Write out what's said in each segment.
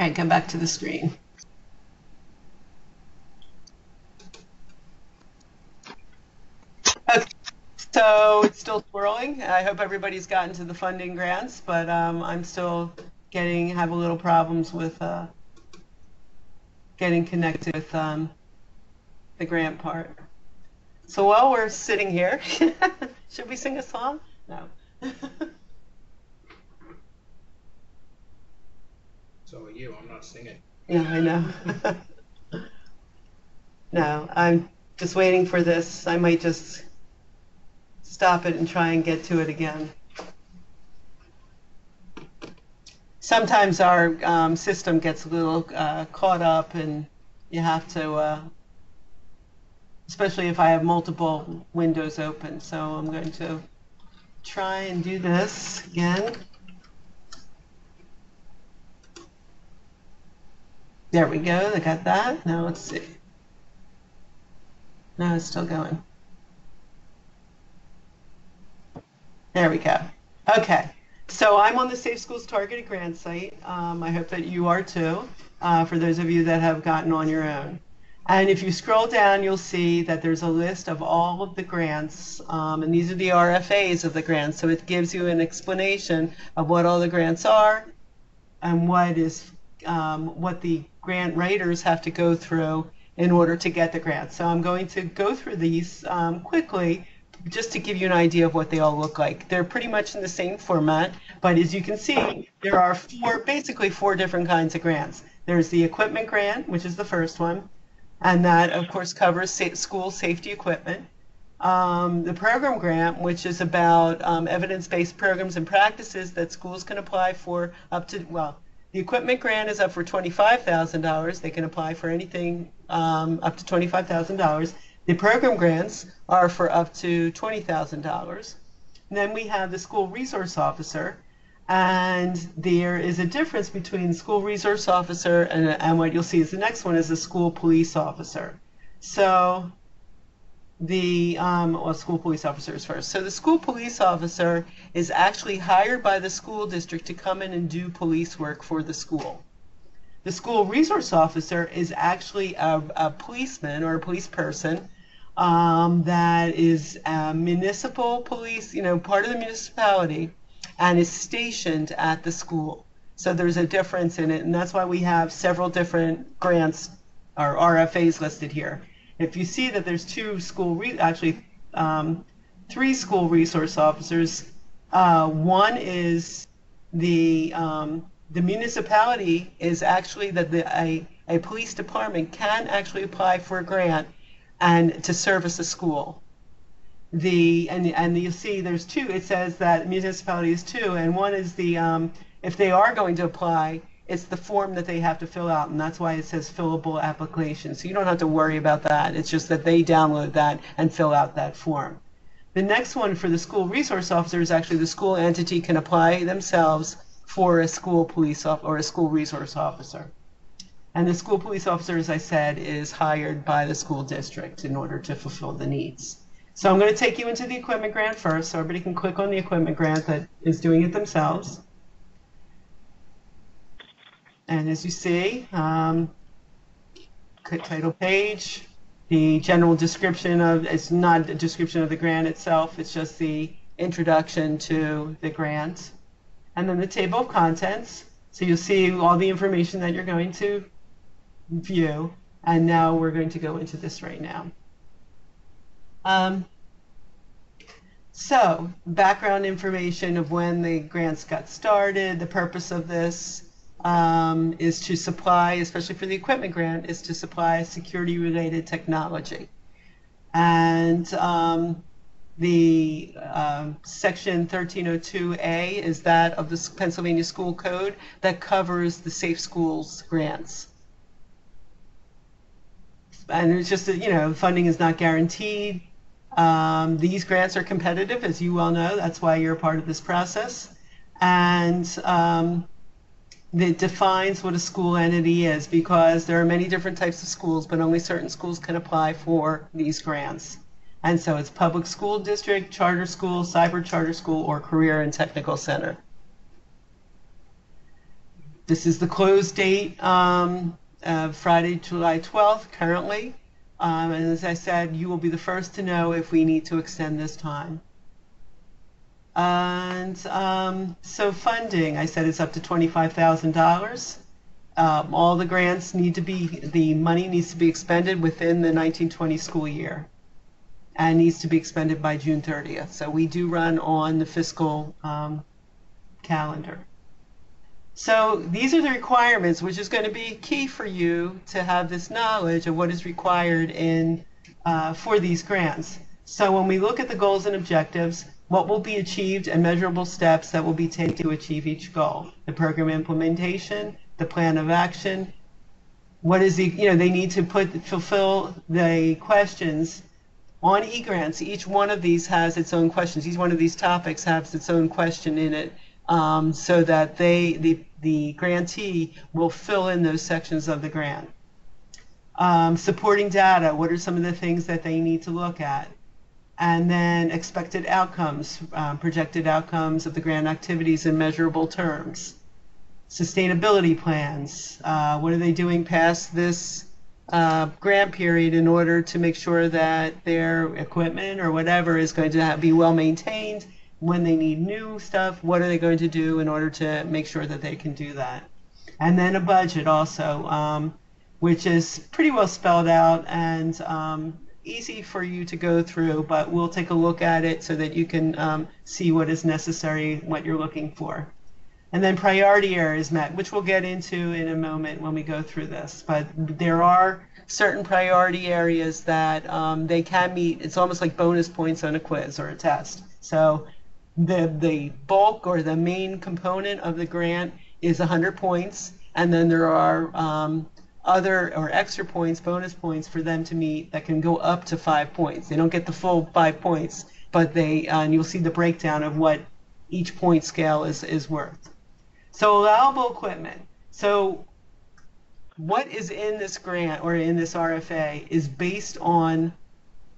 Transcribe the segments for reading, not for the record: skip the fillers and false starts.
right, go back to the screen. Okay, so it's still swirling. I hope everybody's gotten to the funding grants, but I'm still have a little problems with getting connected with the grant part. So while we're sitting here, should we sing a song? No. So are you, I'm not singing. Yeah, I know. No, I'm just waiting for this. I might just stop it and try and get to it again. Sometimes our system gets a little caught up, and you have to, especially if I have multiple windows open. So I'm going to try and do this again. There we go. I got that. Now let's see. No, it's still going. There we go. Okay. So I'm on the Safe Schools Targeted Grant site. I hope that you are too, for those of you that have gotten on your own. And if you scroll down, you'll see that there's a list of all of the grants, and these are the RFAs of the grants. So it gives you an explanation of what all the grants are and what the grant writers have to go through in order to get the grant. So I'm going to go through these quickly just to give you an idea of what they all look like. They're pretty much in the same format, but as you can see, there are basically four different kinds of grants. There's the equipment grant, which is the first one, and that of course covers school safety equipment. The program grant, which is about evidence-based programs and practices that schools can apply for up to, well, the equipment grant is up for $25,000. They can apply for anything up to $25,000. The program grants are for up to $20,000. Then we have the school resource officer, and there is a difference between school resource officer and what you'll see is the next one is the school police officer. So school police officers first. So the school police officer is actually hired by the school district to come in and do police work for the school. The school resource officer is actually a policeman or a police person that is a municipal police, part of the municipality, and is stationed at the school. So there's a difference in it, and that's why we have several different grants or RFAs listed here. If you see that there's three school resource officers, one is the municipality is actually that a police department can actually apply for a grant and to service a school. And you'll see there's two. It says that municipality is two, and one is if they are going to apply, it's the form that they have to fill out, and that's why it says fillable application. So you don't have to worry about that. It's just that they download that and fill out that form. The next one for the school resource officer is actually the school entity can apply themselves for a school police or a school resource officer. And the school police officer, as I said, is hired by the school district in order to fulfill the needs. So I'm going to take you into the equipment grant first, so everybody can click on the equipment grant that is doing it themselves. And as you see, title page, the general description it's not a description of the grant itself, it's just the introduction to the grant. And then the table of contents. So you'll see all the information that you're going to view. And now we're going to go into this right now. So background information of when the grants got started, the purpose of this. Is to supply, especially for the equipment grant, is to supply security-related technology. And the section 1302A is that of the Pennsylvania School Code that covers the Safe Schools grants. And it's just that, funding is not guaranteed. These grants are competitive, as you well know. That's why you're a part of this process. And that defines what a school entity is, because there are many different types of schools, but only certain schools can apply for these grants. And so it's public school district, charter school, cyber charter school, or career and technical center. This is the close date, Friday, July 12th, currently. And as I said, you will be the first to know if we need to extend this time. And so funding, I said it's up to $25,000. All the grants need to be, the money needs to be expended within the 1920 school year and needs to be expended by June 30th. So we do run on the fiscal calendar. So these are the requirements, which is going to be key for you to have this knowledge of what is required for these grants. So when we look at the goals and objectives, what will be achieved and measurable steps that will be taken to achieve each goal, the program implementation, the plan of action, what is the, they need to fulfill the questions on eGrants. Each one of these has its own questions. Each one of these topics has its own question in it, so that the grantee will fill in those sections of the grant. Supporting data, what are some of the things that they need to look at? And then expected outcomes, projected outcomes of the grant activities in measurable terms. Sustainability plans, what are they doing past this grant period in order to make sure that their equipment or whatever is going to be well maintained. When they need new stuff, what are they going to do in order to make sure that they can do that? And then a budget also, which is pretty well spelled out and easy for you to go through, but we'll take a look at it so that you can see what is necessary, what you're looking for. And then priority areas met, which we'll get into in a moment when we go through this. But there are certain priority areas that they can meet. It's almost like bonus points on a quiz or a test. So the bulk or the main component of the grant is 100 points, and then there are other or extra points, bonus points for them to meet that can go up to 5 points. They don't get the full 5 points, but and you'll see the breakdown of what each point scale is worth. So allowable equipment. So what is in this grant or in this RFA is based on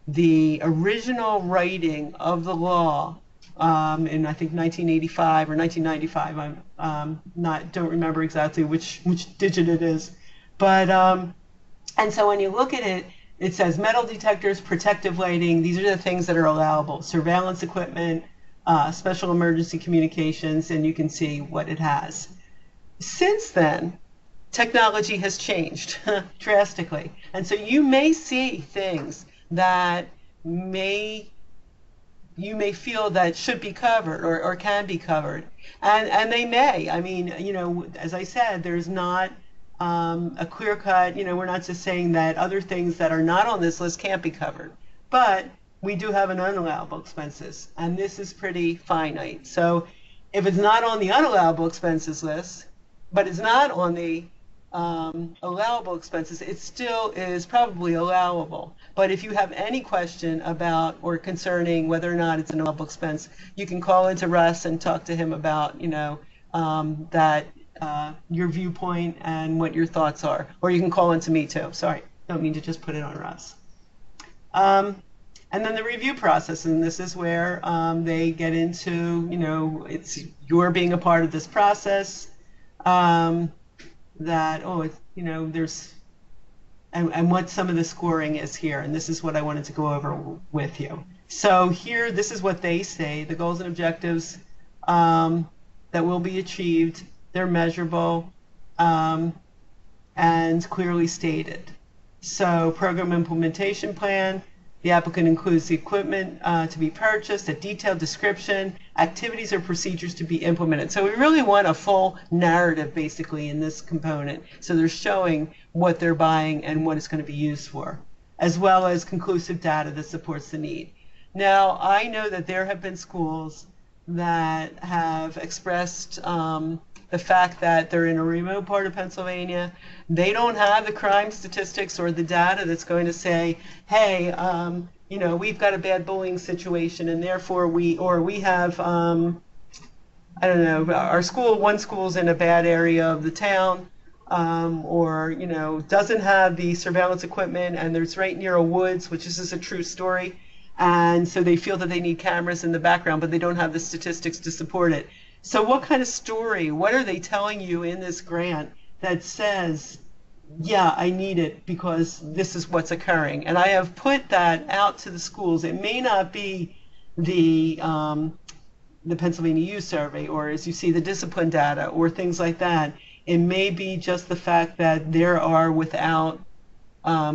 the original writing of the law in I think 1985 or 1995. Don't remember exactly which digit it is, but and so when you look at it, it says metal detectors, protective lighting. These are the things that are allowable. Surveillance equipment, special emergency communications, and you can see what it has. Since then, technology has changed drastically, and so you may see things that you may feel that should be covered or can be covered, and they may. I mean, as I said, there's not a clear cut. We're not just saying that other things that are not on this list can't be covered, but we do have an unallowable expenses, and this is pretty finite. So if it's not on the unallowable expenses list, but it's not on the allowable expenses, it still is probably allowable. But if you have any question about or concerning whether or not it's an allowable expense, you can call into Russ and talk to him about, that your viewpoint and what your thoughts are. Or you can call into me too. Sorry, don't mean to just put it on Russ. And then the review process, and this is where they get into, it's you're being a part of this process. There's and what some of the scoring is here, and this is what I wanted to go over with you. So here, this is what they say: the goals and objectives that will be achieved, they're measurable and clearly stated. So program implementation plan. The applicant includes the equipment to be purchased, a detailed description, activities or procedures to be implemented. So we really want a full narrative basically in this component. So they're showing what they're buying and what it's going to be used for, as well as conclusive data that supports the need. Now, I know that there have been schools that have expressed the fact that they're in a remote part of Pennsylvania. They don't have the crime statistics or the data that's going to say, hey, we've got a bad bullying situation, and therefore we have, I don't know, one school's in a bad area of the town, or doesn't have the surveillance equipment, and it's right near a woods, which is a true story, and so they feel that they need cameras in the background, but they don't have the statistics to support it. So what kind of story, what are they telling you in this grant that says, yeah, I need it because this is what's occurring? And I have put that out to the schools. It may not be the Pennsylvania Youth Survey, or as you see, the discipline data, or things like that. It may be just the fact that there are without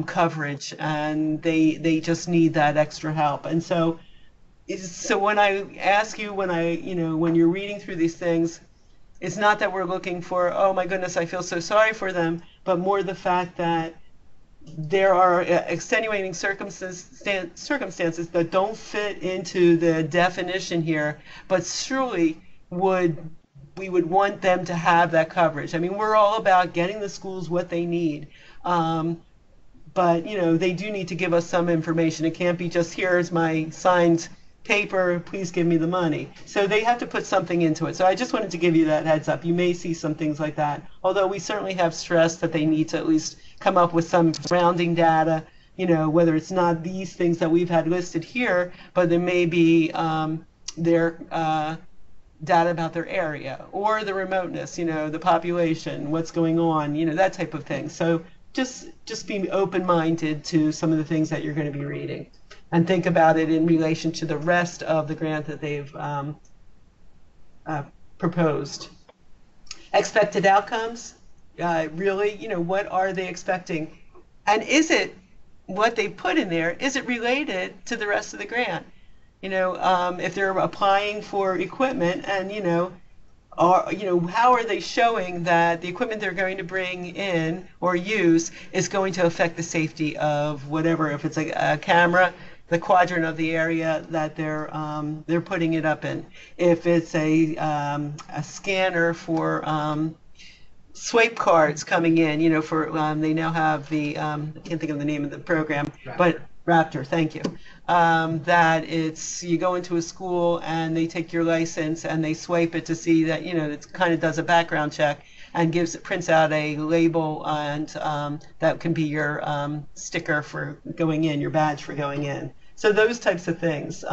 coverage, and they just need that extra help. And so when I ask you, when you're reading through these things, it's not that we're looking for, oh my goodness, I feel so sorry for them, but more the fact that there are extenuating circumstances that don't fit into the definition here, but surely we would want them to have that coverage. I mean, we're all about getting the schools what they need. But they do need to give us some information. It can't be just, here's my signed paper, please give me the money. So they have to put something into it. So I just wanted to give you that heads up. You may see some things like that, although we certainly have stressed that they need to at least come up with some surrounding data, whether it's not these things that we've had listed here, but there may be their data about their area or the remoteness, the population, what's going on, that type of thing. So just be open-minded to some of the things that you're going to be reading, and think about it in relation to the rest of the grant that they've proposed. Expected outcomes, really, what are they expecting? And is it, what they put in there, is it related to the rest of the grant? If they're applying for equipment and, how are they showing that the equipment they're going to bring in or use is going to affect the safety of whatever, if it's a camera, the quadrant of the area that they're putting it up in. If it's a scanner for swipe cards coming in, for they now have the I can't think of the name of the program, but Raptor, thank you. That it's, you go into a school and they take your license and they swipe it to see that, it kind of does a background check and prints out a label, and that can be your sticker for going in, your badge for going in. So those types of things.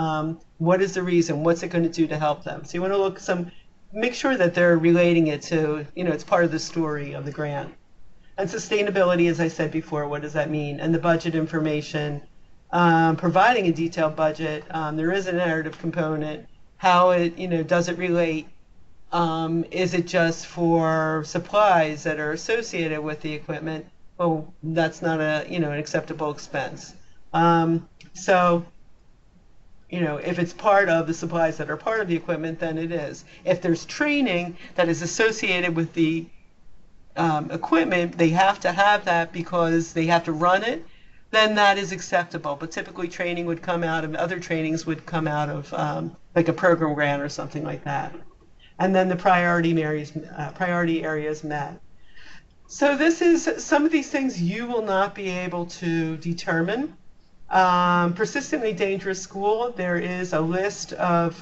What is the reason? What's it going to do to help them? So you want to make sure that they're relating it to, it's part of the story of the grant. And sustainability, as I said before, what does that mean? And the budget information. Providing a detailed budget. There is a narrative component. How it, does it relate? Is it just for supplies that are associated with the equipment? Well, that's not an acceptable expense. So, if it's part of the supplies that are part of the equipment, then it is. If there's training that is associated with the equipment, they have to have that because they have to run it, then that is acceptable. But typically training would come out of, other trainings would come out of like a program grant or something like that. And then the priority areas met. So this is, some of these things you will not be able to determine. Persistently dangerous school, there is a list of,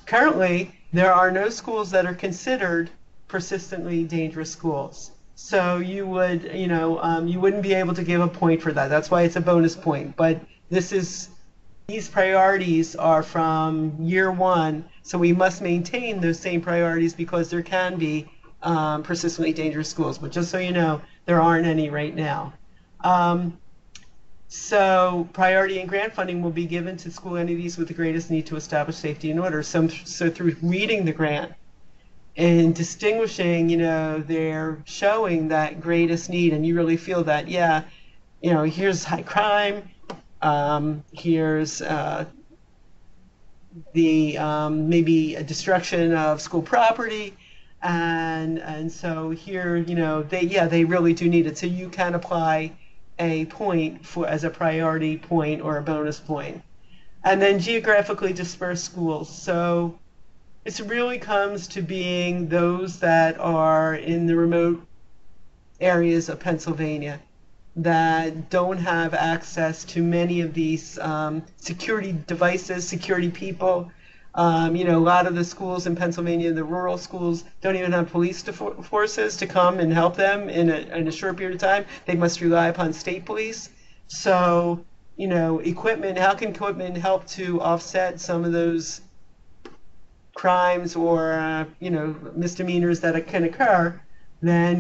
currently there are no schools that are considered persistently dangerous schools. So you would, you wouldn't be able to give a point for that. That's why it's a bonus point. But these priorities are from year one, so we must maintain those same priorities because there can be persistently dangerous schools. But just so you know, there aren't any right now. So priority and grant funding will be given to school entities with the greatest need to establish safety and order. So through reading the grant and distinguishing, they're showing that greatest need, and you really feel that, here's high crime, here's maybe a destruction of school property, and so here, they really do need it. So you can apply a point as a priority point or a bonus point. And then geographically dispersed schools. So it really comes to being those that are in the remote areas of Pennsylvania that don't have access to many of these security devices, security people. A lot of the schools in Pennsylvania, the rural schools, don't even have police forces to come and help them in a short period of time. They must rely upon state police. So, equipment, how can equipment help to offset some of those crimes or, misdemeanors that can occur, then,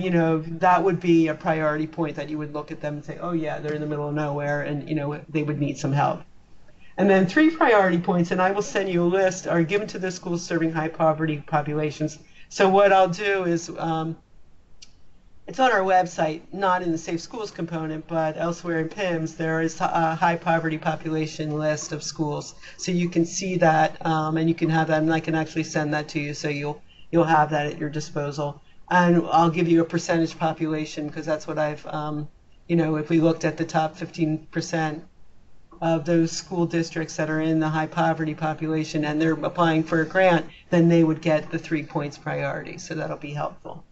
that would be a priority point that you would look at them and say, oh yeah, they're in the middle of nowhere and, they would need some help. And then 3 priority points, and I will send you a list, are given to the schools serving high poverty populations. So what I'll do is, it's on our website, not in the Safe Schools component, but elsewhere in PIMS, there is a high poverty population list of schools. So you can see that, and you can have that, and I can actually send that to you, so you'll have that at your disposal. And I'll give you a percentage population, because that's what I've, if we looked at the top 15% of those school districts that are in the high poverty population and they're applying for a grant, then they would get the 3 points priority. So that'll be helpful.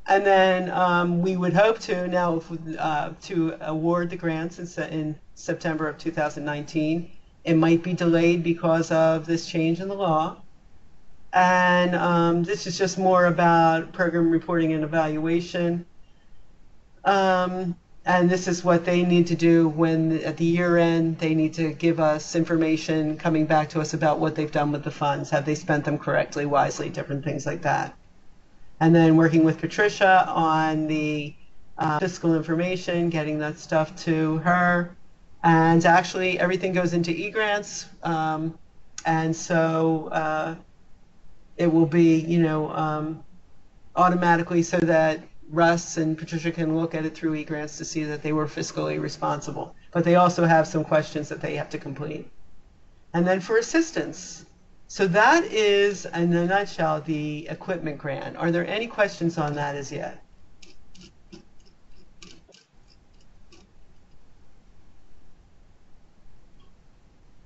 And then we would hope to now to award the grants in September of 2019. It might be delayed because of this change in the law. And this is just more about program reporting and evaluation. And this is what they need to do when at the year end, they need to give us information coming back to us about what they've done with the funds. Have they spent them correctly, wisely, different things like that. And then working with Patricia on the fiscal information, getting that stuff to her. And actually everything goes into e-grants. And so it will be, automatically so that Russ and Patricia can look at it through e-grants to see that they were fiscally responsible. But they also have some questions that they have to complete. And then for assistance. So that is, in a nutshell, the equipment grant. Are there any questions on that as yet?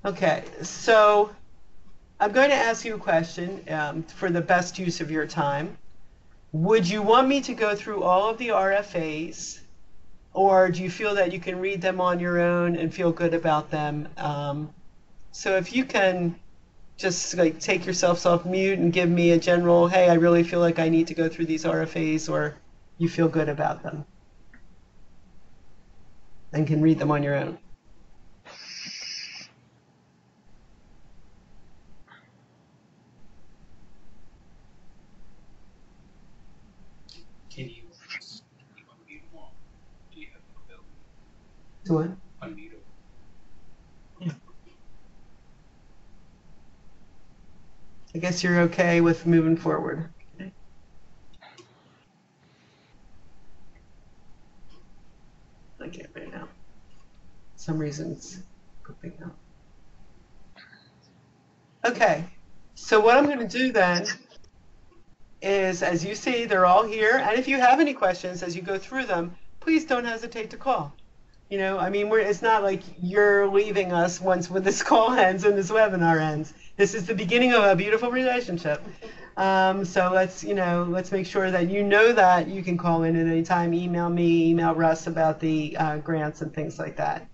Okay, so I'm going to ask you a question for the best use of your time. Would you want me to go through all of the RFAs, or do you feel that you can read them on your own and feel good about them? So if you can just like take yourselves off mute and give me a general, hey, I really feel like I need to go through these RFAs, or you feel good about them and can read them on your own. Can you unmute them all? Do you have the ability To what? to unmute them? Yeah. I guess you're okay with moving forward. Okay. I can't right now. For some reason it's popping out. Okay, so what I'm going to do then is, as you see, they're all here. And if you have any questions as you go through them, please don't hesitate to call. It's not like you're leaving us once when this call ends and this webinar ends. This is the beginning of a beautiful relationship. So let's make sure that that you can call in at any time, email me, email Russ about the grants and things like that.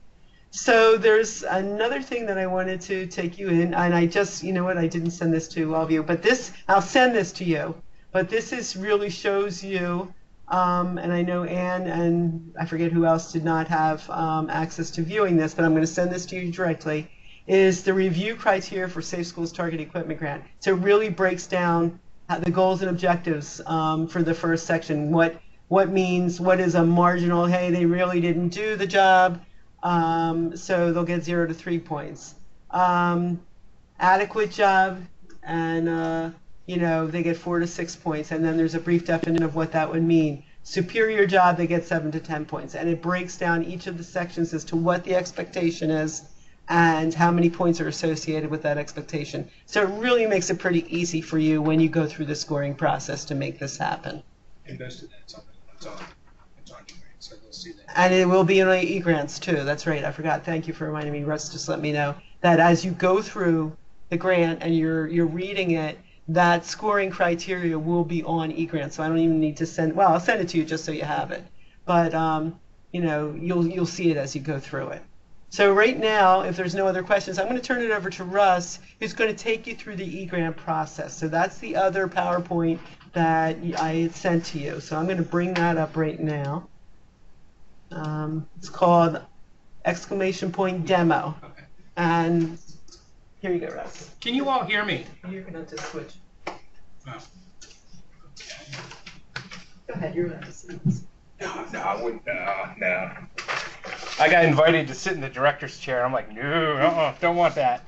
So there's another thing that I wanted to take you in, and I just, I didn't send this to all of you, but I'll send this to you. But this really shows you, and I know Anne and I forget who else did not have access to viewing this, but I'm going to send this to you directly, is the review criteria for Safe Schools Target Equipment Grant. So it really breaks down the goals and objectives for the first section. What is a marginal, hey, they really didn't do the job, so they'll get 0 to 3 points. Adequate job, and they get 4 to 6 points, and then there's a brief definition of what that would mean. Superior job, they get 7 to 10 points, and it breaks down each of the sections as to what the expectation is and how many points are associated with that expectation. So it really makes it pretty easy for you when you go through the scoring process to make this happen. And most of that's on e-grants, so they'll see that. And it will be in e-grants too. That's right. I forgot. Thank you for reminding me. Russ just let me know that as you go through the grant and you're reading it, that scoring criteria will be on e-grants. So I don't even need to send. Well, I'll send it to you just so you have it. But you'll see it as you go through it. So right now, if there's no other questions, I'm going to turn it over to Russ, who's going to take you through the e-grant process. So that's the other PowerPoint that I sent to you. So I'm going to bring that up right now. It's called ! Demo. Okay. And Here you go, Russ. Can you all hear me? You're gonna have to switch. Oh. Go ahead, you're gonna have to see. No, I wouldn't. No. I got invited to sit in the director's chair. I'm like, no, don't want that.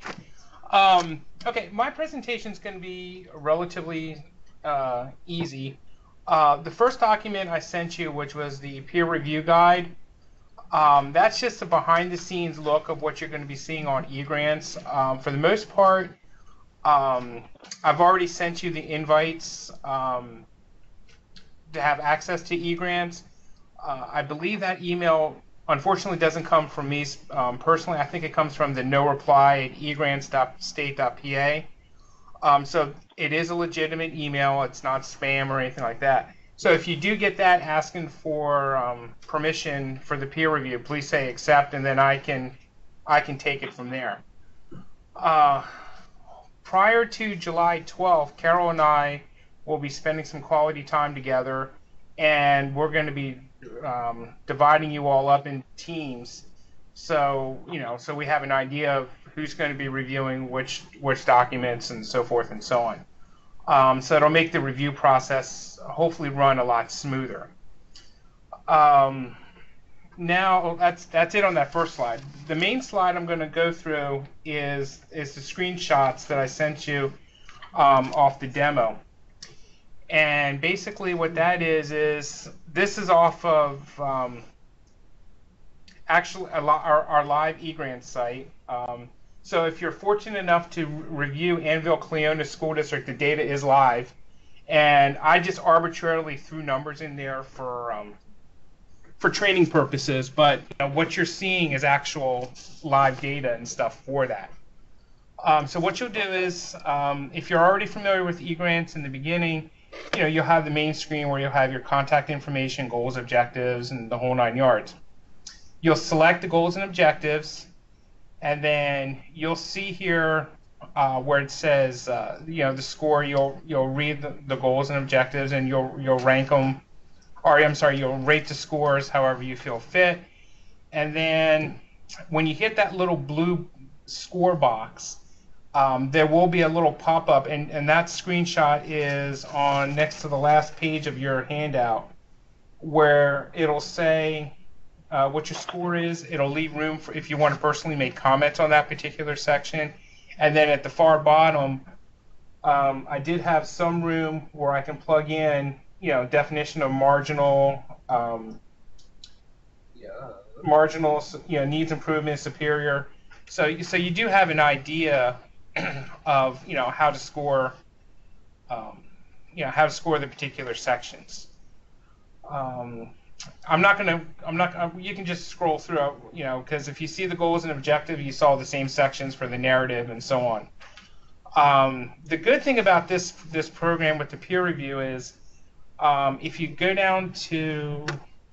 Okay, my presentation is going to be relatively easy. The first document I sent you, which was the peer review guide, that's just a behind-the-scenes look of what you're going to be seeing on eGrants. For the most part, I've already sent you the invites to have access to eGrants. I believe that email unfortunately doesn't come from me personally. I think it comes from the no reply at egrants.state.pa. So it is a legitimate email. It's not spam or anything like that. So if you do get that asking for permission for the peer review, please say accept, and then I can take it from there. Prior to July 12th, Carol and I will be spending some quality time together, and we're going to be dividing you all up in teams. So so we have an idea of who's going to be reviewing which documents and so forth and so on. So it'll make the review process hopefully run a lot smoother. Now that's it on that first slide. The main slide I'm going to go through is the screenshots that I sent you off the demo. And basically what that is this is off of actually our live eGrants site. So if you're fortunate enough to review Annville-Cleona School District, the data is live. And I just arbitrarily threw numbers in there for training purposes, but what you're seeing is actual live data and stuff for that. So what you'll do is, if you're already familiar with eGrants in the beginning, you'll have the main screen where you'll have your contact information, goals, objectives, and the whole 9 yards. You'll select the goals and objectives, and then you'll see here where it says, the score. You'll read the goals and objectives, and you'll rank them. Or I'm sorry, you'll rate the scores however you feel fit. And then when you hit that little blue score box, there will be a little pop-up, and that screenshot is on next to the last page of your handout, where it'll say what your score is. It'll leave room for if you want to personally make comments on that particular section. And then at the far bottom, I did have some room where I can plug in, definition of marginal, needs improvement, superior. So you do have an idea of how to score, the particular sections. You can just scroll through, because if you see the goals and objective, you saw the same sections for the narrative and so on. The good thing about this program with the peer review is, if you go down to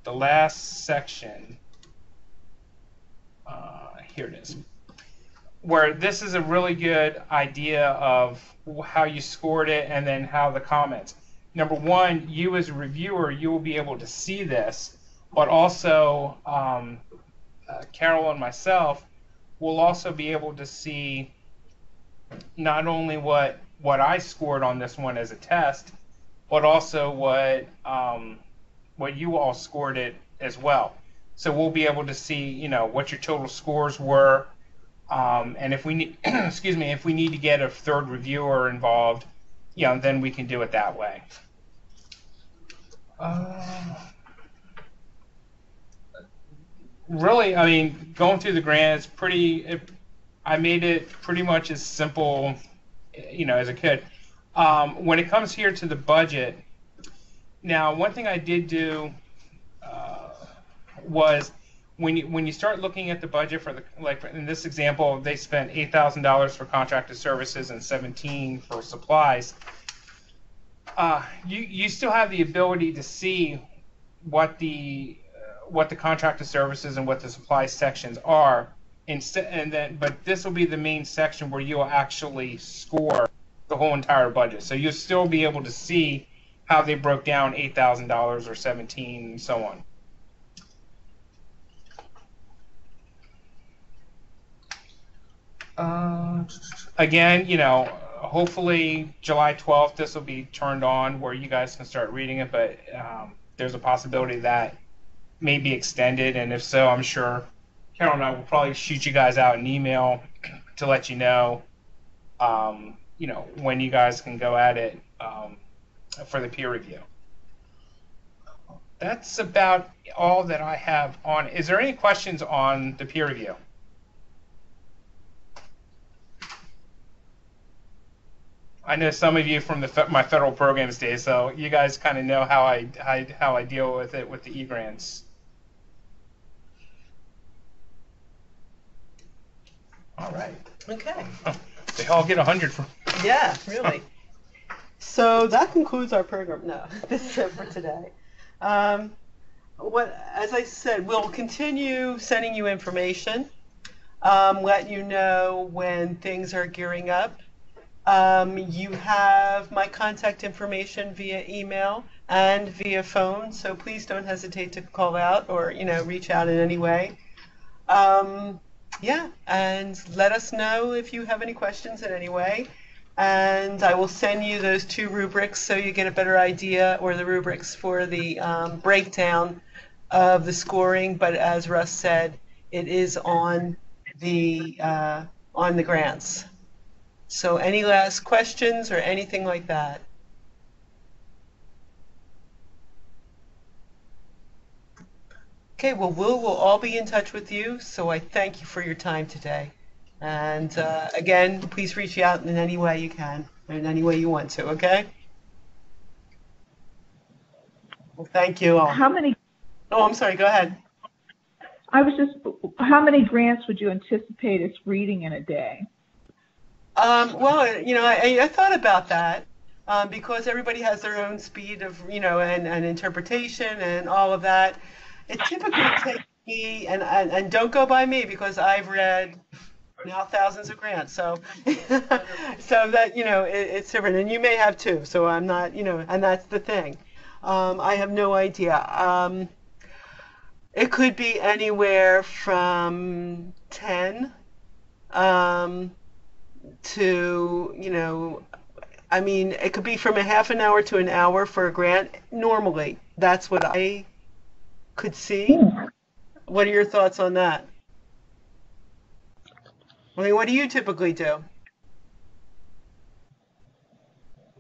the last section, here it is, where this is a really good idea of how you scored it and then how the comments. Number one, you as a reviewer, you will be able to see this, but also Carol and myself will also be able to see not only what I scored on this one as a test, but also what you all scored it as well. So we'll be able to see, what your total scores were, and if we need, if we need to get a third reviewer involved, then we can do it that way. Really, I mean, going through the grant, I made it pretty much as simple, as I could. When it comes here to the budget, now one thing I did do was when you start looking at the budget for in this example, they spent $8,000 for contracted services and $17,000 for supplies. You still have the ability to see what the contracted services and what the supply sections are, but this will be the main section where you'll actually score the whole entire budget. So you'll still be able to see how they broke down $8,000 or $17,000 and so on. again, hopefully July 12th this will be turned on where you guys can start reading it, but there's a possibility that may be extended, and if so, I'm sure Carol and I will probably shoot you guys out an email to let you know, when you guys can go at it for the peer review. That's about all that I have on. Is there any questions on the peer review? I know some of you from my federal programs days, so you guys kind of know how I deal with it with the e-grants. All right. Okay. Oh, they all get 100 from. Yeah, really. So that concludes our program. No, this is it for today. As I said, we'll continue sending you information, let you know when things are gearing up. You have my contact information via email and via phone, so please don't hesitate to call out or reach out in any way. Yeah, and let us know if you have any questions in any way. And I will send you those 2 rubrics so you get a better idea, or the rubrics for the breakdown of the scoring. But as Russ said, it is on the grants. So any last questions or anything like that? Okay, well, we'll all be in touch with you, so I thank you for your time today. And again, please reach out in any way you can, in any way you want to, okay? Well, thank you all. How many? Oh, I'm sorry, go ahead. How many grants would you anticipate us reading in a day? Well, I thought about that because everybody has their own speed of, and interpretation and all of that. It typically takes me, and don't go by me because I've read now thousands of grants, so so that it's different, and you may have too. So I'm not, and that's the thing. I have no idea. It could be anywhere from 10 to, it could be from a half an hour to an hour for a grant. Normally, that's what I could see. What are your thoughts on that? What do you typically do?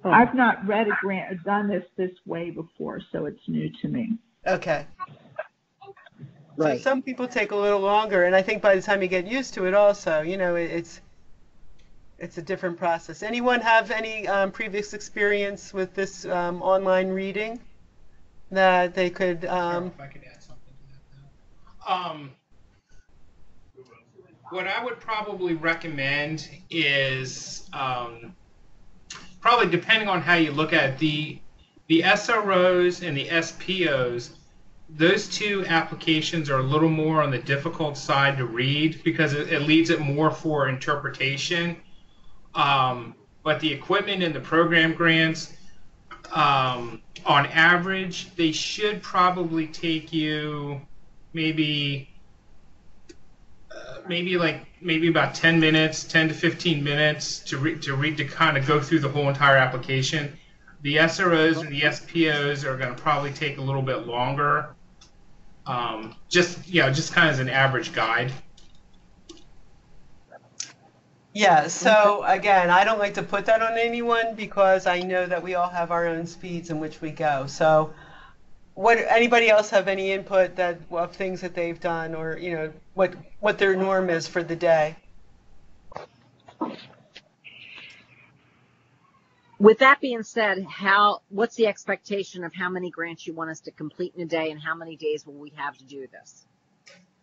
I've not read a grant or done this way before, so it's new to me. Okay. Right. So some people take a little longer, and I think by the time you get used to it also, it's a different process. Anyone have any previous experience with this online reading that they could... If I could add something to that. What I would probably recommend is probably depending on how you look at it, the SROs and the SPOs, those 2 applications are a little more on the difficult side to read because it leaves it more for interpretation. But the equipment and the program grants, on average, they should probably take you maybe about 10 minutes, 10 to 15 minutes to read, to kind of go through the whole entire application. The SROs and the SPOs are going to probably take a little bit longer. Just kind of as an average guide. Yeah, so again, I don't like to put that on anyone because I know that we all have our own speeds in which we go. So anybody else have any input of things that they've done, or what their norm is for the day? With that being said, what's the expectation of how many grants you want us to complete in a day, and how many days will we have to do this?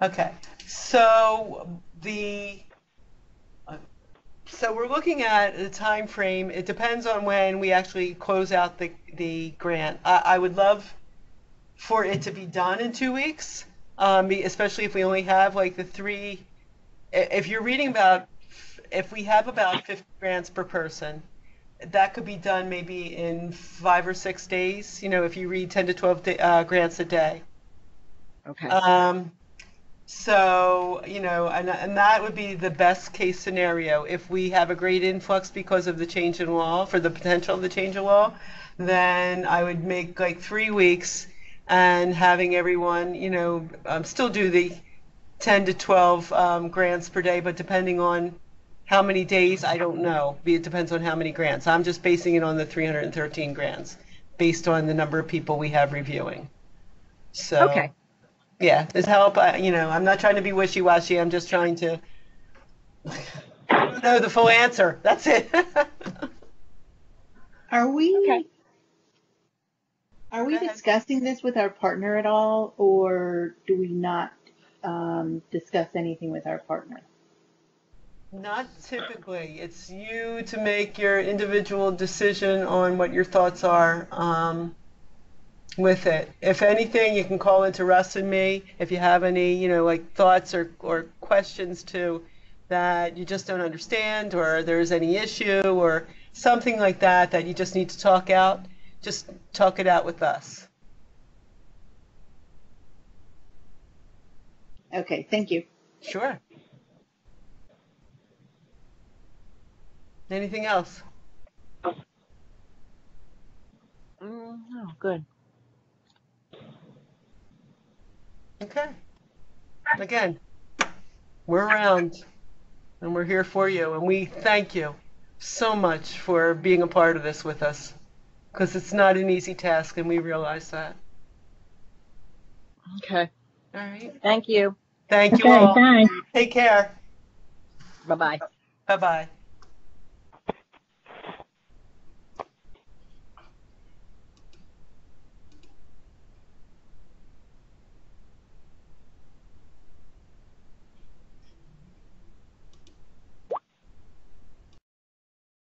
Okay, so we're looking at a time frame. It depends on when we actually close out the grant. I would love for it to be done in 2 weeks, especially if we only have like the 3. If you're reading if we have about 50 grants per person, that could be done maybe in 5 or 6 days. If you read 10 to 12 grants a day. Okay. So, and that would be the best case scenario. If we have a great influx because of the change in law, for the potential of the change in law, then I would make like 3 weeks and having everyone, still do the 10 to 12 grants per day, but depending on how many days, I don't know. It depends on how many grants. I'm just basing it on the 313 grants based on the number of people we have reviewing. So. Okay. Yeah, this help. I'm not trying to be wishy-washy. I'm just trying to know the full answer. That's it. Are we Okay. are we Go ahead. discussing this with our partner at all, or do we not discuss anything with our partner? Not typically. It's you to make your individual decision on what your thoughts are with it. If anything, you can call into Russ and me if you have any, like thoughts or questions too that you just don't understand, or there's any issue or something like that you just need to talk out. Just talk it out with us. Okay, thank you. Sure. Anything else? Oh, good. Okay. Again, we're around and we're here for you, and we thank you so much for being a part of this with us, because it's not an easy task and we realize that. Okay. All right. Thank you. Thank you Okay, all. thanks. Take care. Bye-bye. Bye-bye.